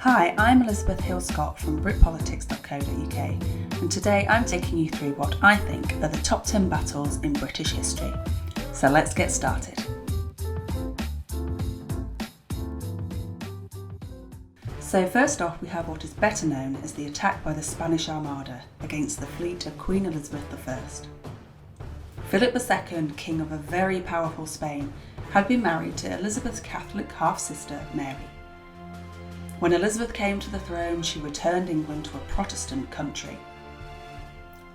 Hi, I'm Elizabeth Hill-Scott from Britpolitics.co.uk, and today I'm taking you through what I think are the top 10 battles in British history. So let's get started. So first off, we have what is better known as the attack by the Spanish Armada against the fleet of Queen Elizabeth I. Philip II, king of a very powerful Spain, had been married to Elizabeth's Catholic half-sister Mary. When Elizabeth came to the throne, she returned England to a Protestant country.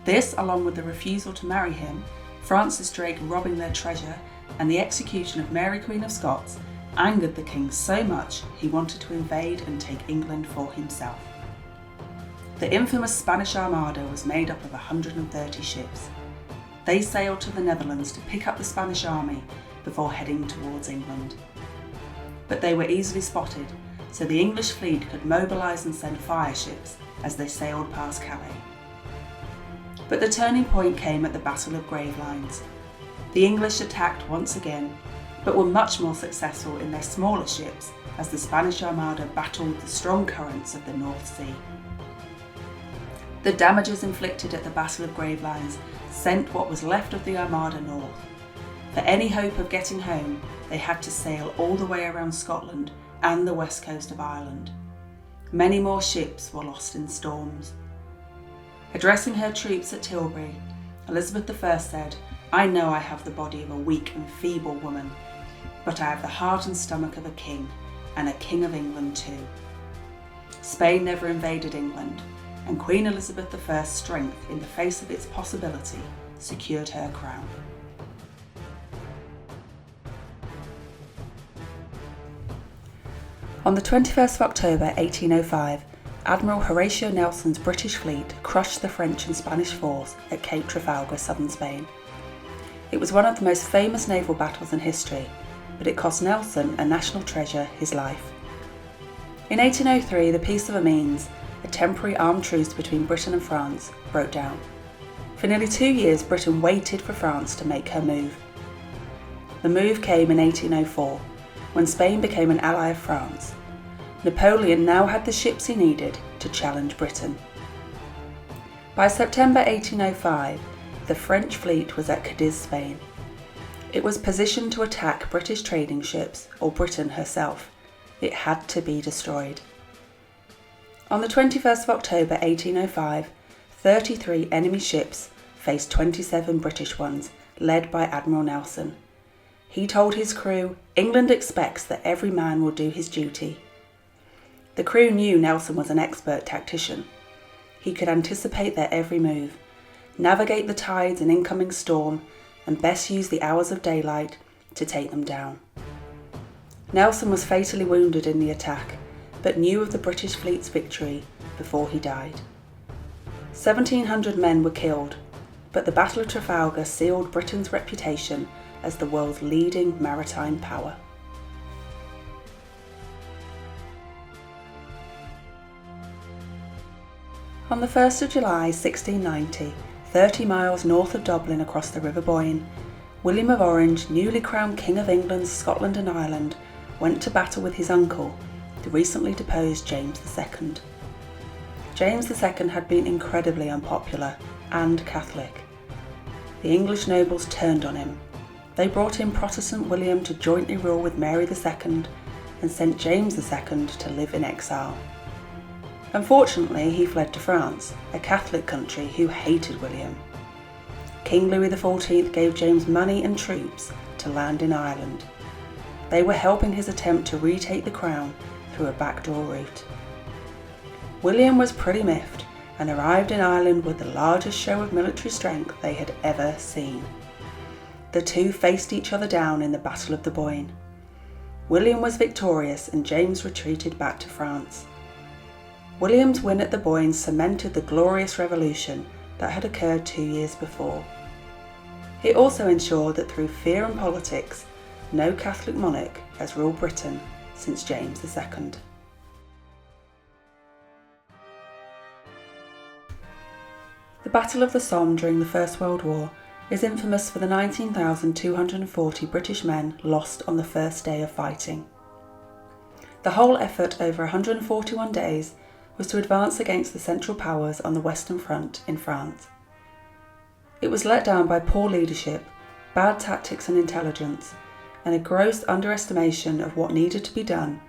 This, along with the refusal to marry him, Francis Drake robbing their treasure, and the execution of Mary Queen of Scots, angered the king so much he wanted to invade and take England for himself. The infamous Spanish Armada was made up of 130 ships. They sailed to the Netherlands to pick up the Spanish army before heading towards England. But they were easily spotted, so the English fleet could mobilise and send fire ships as they sailed past Calais. But the turning point came at the Battle of Gravelines. The English attacked once again, but were much more successful in their smaller ships as the Spanish Armada battled the strong currents of the North Sea. The damages inflicted at the Battle of Gravelines sent what was left of the Armada north. For any hope of getting home, they had to sail all the way around Scotland and the west coast of Ireland. Many more ships were lost in storms. Addressing her troops at Tilbury, Elizabeth I said, "I know I have the body of a weak and feeble woman, but I have the heart and stomach of a king, and a king of England too." Spain never invaded England, and Queen Elizabeth I's strength in the face of its possibility secured her crown. On the 21st of October 1805, Admiral Horatio Nelson's British fleet crushed the French and Spanish force at Cape Trafalgar, southern Spain. It was one of the most famous naval battles in history, but it cost Nelson, a national treasure, his life. In 1803, the Peace of Amiens, a temporary armed truce between Britain and France, broke down. For nearly 2 years, Britain waited for France to make her move. The move came in 1804, when Spain became an ally of France. Napoleon now had the ships he needed to challenge Britain. By September 1805, the French fleet was at Cadiz, Spain. It was positioned to attack British trading ships or Britain herself. It had to be destroyed. On the 21st of October 1805, 33 enemy ships faced 27 British ones, led by Admiral Nelson. He told his crew, "England expects that every man will do his duty." The crew knew Nelson was an expert tactician. He could anticipate their every move, navigate the tides and incoming storm, and best use the hours of daylight to take them down. Nelson was fatally wounded in the attack, but knew of the British fleet's victory before he died. 1,700 men were killed, but the Battle of Trafalgar sealed Britain's reputation as the world's leading maritime power. On the 1st of July 1690, 30 miles north of Dublin across the River Boyne, William of Orange, newly crowned King of England, Scotland and Ireland, went to battle with his uncle, the recently deposed James II. James II had been incredibly unpopular and Catholic. The English nobles turned on him. They brought in Protestant William to jointly rule with Mary II and sent James II to live in exile. Unfortunately, he fled to France, a Catholic country who hated William. King Louis XIV gave James money and troops to land in Ireland. They were helping his attempt to retake the crown through a backdoor route. William was pretty miffed and arrived in Ireland with the largest show of military strength they had ever seen. The two faced each other down in the Battle of the Boyne. William was victorious and James retreated back to France. William's win at the Boyne cemented the glorious revolution that had occurred 2 years before. It also ensured that through fear and politics, no Catholic monarch has ruled Britain since James II. The Battle of the Somme during the First World War is infamous for the 19,240 British men lost on the first day of fighting. The whole effort over 141 days was to advance against the Central Powers on the Western Front in France. It was let down by poor leadership, bad tactics and intelligence, and a gross underestimation of what needed to be done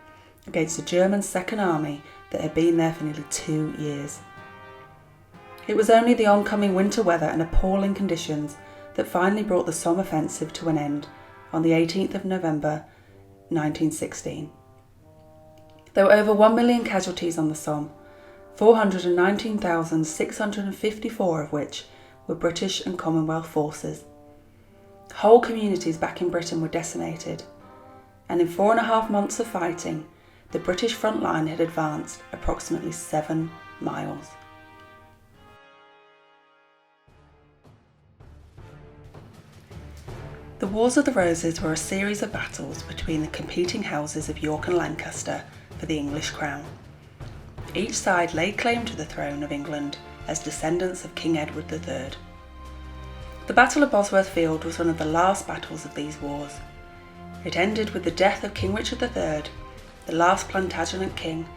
against the German Second Army that had been there for nearly 2 years. It was only the oncoming winter weather and appalling conditions that finally brought the Somme offensive to an end on the 18th of November 1916. There were over 1 million casualties on the Somme, 419,654 of which were British and Commonwealth forces. Whole communities back in Britain were decimated, and in 4.5 months of fighting, the British front line had advanced approximately 7 miles. The Wars of the Roses were a series of battles between the competing houses of York and Lancaster for the English crown. Each side laid claim to the throne of England as descendants of King Edward III. The Battle of Bosworth Field was one of the last battles of these wars. It ended with the death of King Richard III, the last Plantagenet king,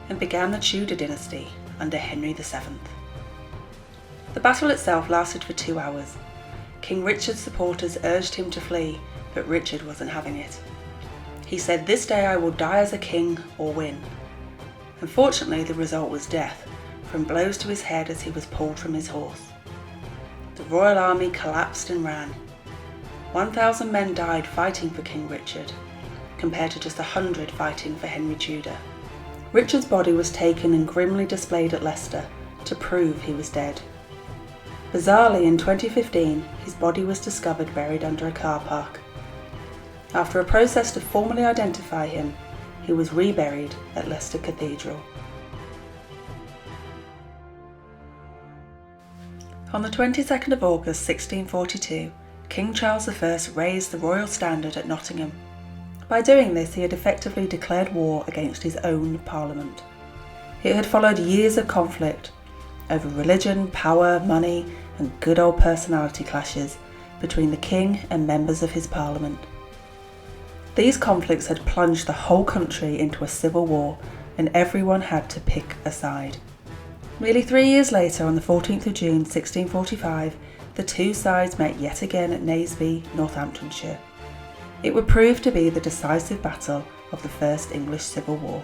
and began the Tudor dynasty under Henry VII. The battle itself lasted for 2 hours. King Richard's supporters urged him to flee, but Richard wasn't having it. He said, "This day I will die as a king or win." Unfortunately, the result was death, from blows to his head as he was pulled from his horse. The royal army collapsed and ran. 1,000 men died fighting for King Richard, compared to just 100 fighting for Henry Tudor. Richard's body was taken and grimly displayed at Leicester to prove he was dead. Bizarrely, in 2015, his body was discovered buried under a car park. After a process to formally identify him, he was reburied at Leicester Cathedral. On the 22nd of August 1642, King Charles I raised the royal standard at Nottingham. By doing this, he had effectively declared war against his own parliament. It had followed years of conflict over religion, power, money, and good old personality clashes between the king and members of his parliament. These conflicts had plunged the whole country into a civil war, and everyone had to pick a side. Nearly 3 years later, on the 14th of June 1645, the two sides met yet again at Naseby, Northamptonshire. It would prove to be the decisive battle of the First English Civil War.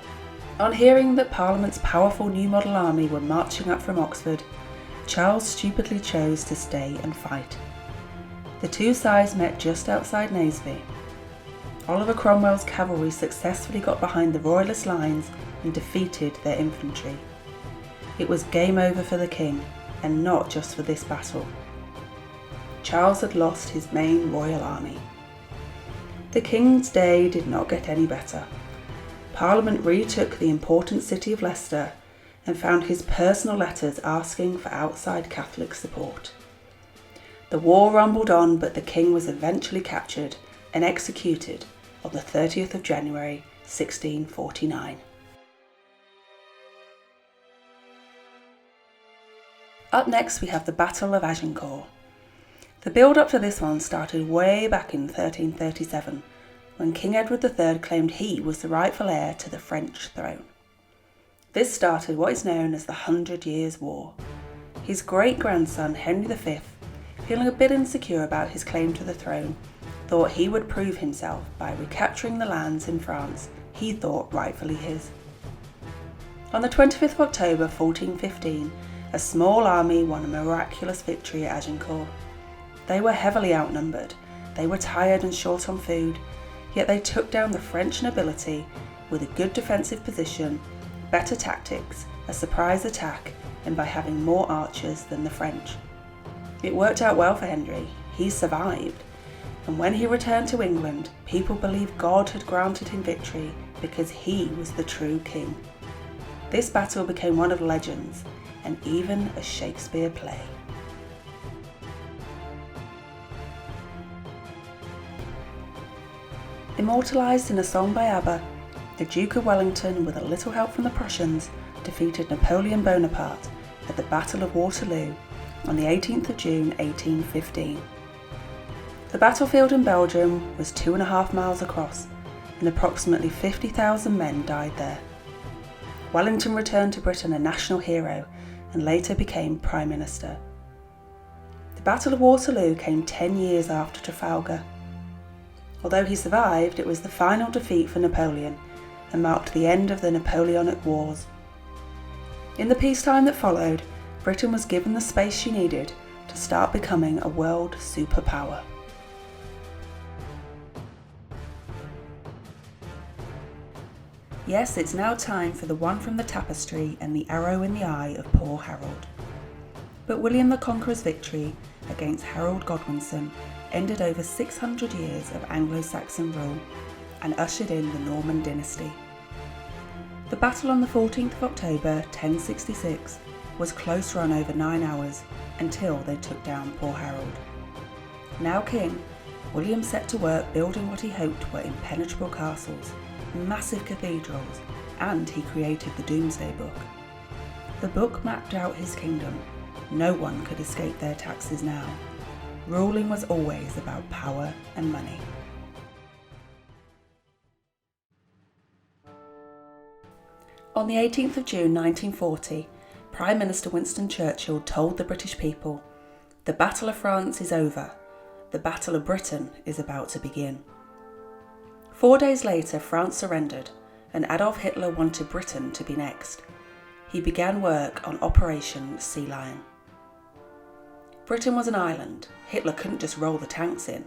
On hearing that Parliament's powerful new model army were marching up from Oxford, Charles stupidly chose to stay and fight. The two sides met just outside Naseby. Oliver Cromwell's cavalry successfully got behind the royalist lines and defeated their infantry. It was game over for the king, and not just for this battle. Charles had lost his main royal army. The king's day did not get any better. Parliament retook the important city of Leicester and found his personal letters asking for outside Catholic support. The war rumbled on, but the king was eventually captured and executed on the 30th of January 1649. Up next we have the Battle of Agincourt. The build-up to this one started way back in 1337, when King Edward III claimed he was the rightful heir to the French throne. This started what is known as the 100 Years' War. His great-grandson Henry V, feeling a bit insecure about his claim to the throne, thought he would prove himself by recapturing the lands in France he thought rightfully his. On the 25th of October 1415, a small army won a miraculous victory at Agincourt. They were heavily outnumbered, they were tired and short on food, yet they took down the French nobility with a good defensive position, better tactics, a surprise attack, and by having more archers than the French. It worked out well for Henry. He survived, and when he returned to England, people believed God had granted him victory because he was the true king. This battle became one of legends, and even a Shakespeare play. Immortalised in a song by ABBA, the Duke of Wellington, with a little help from the Prussians, defeated Napoleon Bonaparte at the Battle of Waterloo on the 18th of June 1815. The battlefield in Belgium was 2.5 miles across, and approximately 50,000 men died there. Wellington returned to Britain a national hero and later became Prime Minister. The Battle of Waterloo came 10 years after Trafalgar. Although he survived, it was the final defeat for Napoleon and marked the end of the Napoleonic Wars. In the peacetime that followed, Britain was given the space she needed to start becoming a world superpower. Yes, it's now time for the one from the tapestry and the arrow in the eye of poor Harold. But William the Conqueror's victory against Harold Godwinson ended over 600 years of Anglo-Saxon rule and ushered in the Norman dynasty. The battle on the 14th of October 1066 was close run over 9 hours until they took down poor Harold. Now king, William set to work building what he hoped were impenetrable castles, massive cathedrals, and he created the Domesday Book. The book mapped out his kingdom. No one could escape their taxes now. Ruling was always about power and money. On the 18th of June 1940, Prime Minister Winston Churchill told the British people, "The Battle of France is over. The Battle of Britain is about to begin." 4 days later, France surrendered, and Adolf Hitler wanted Britain to be next. He began work on Operation Sea Lion. Britain was an island. Hitler couldn't just roll the tanks in.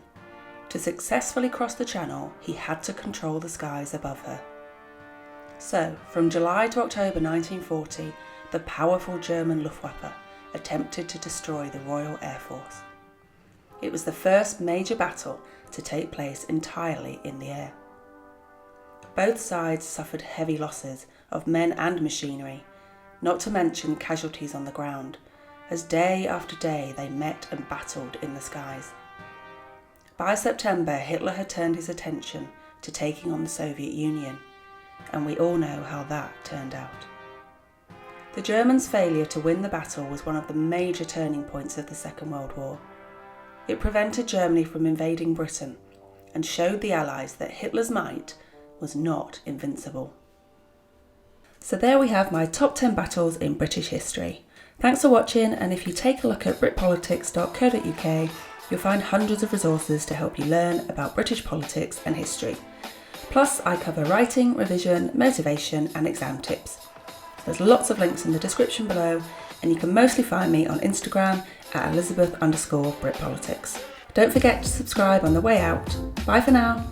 To successfully cross the Channel, he had to control the skies above her. So, from July to October 1940, the powerful German Luftwaffe attempted to destroy the Royal Air Force. It was the first major battle to take place entirely in the air. Both sides suffered heavy losses of men and machinery, not to mention casualties on the ground, as day after day they met and battled in the skies. By September, Hitler had turned his attention to taking on the Soviet Union, and we all know how that turned out. The Germans' failure to win the battle was one of the major turning points of the Second World War. It prevented Germany from invading Britain and showed the Allies that Hitler's might was not invincible. So there we have my top 10 battles in British history. Thanks for watching, and if you take a look at Britpolitics.co.uk, you'll find hundreds of resources to help you learn about British politics and history. Plus, I cover writing, revision, motivation and exam tips. There's lots of links in the description below, and you can mostly find me on Instagram at Elizabeth_Britpolitics. Don't forget to subscribe on the way out. Bye for now.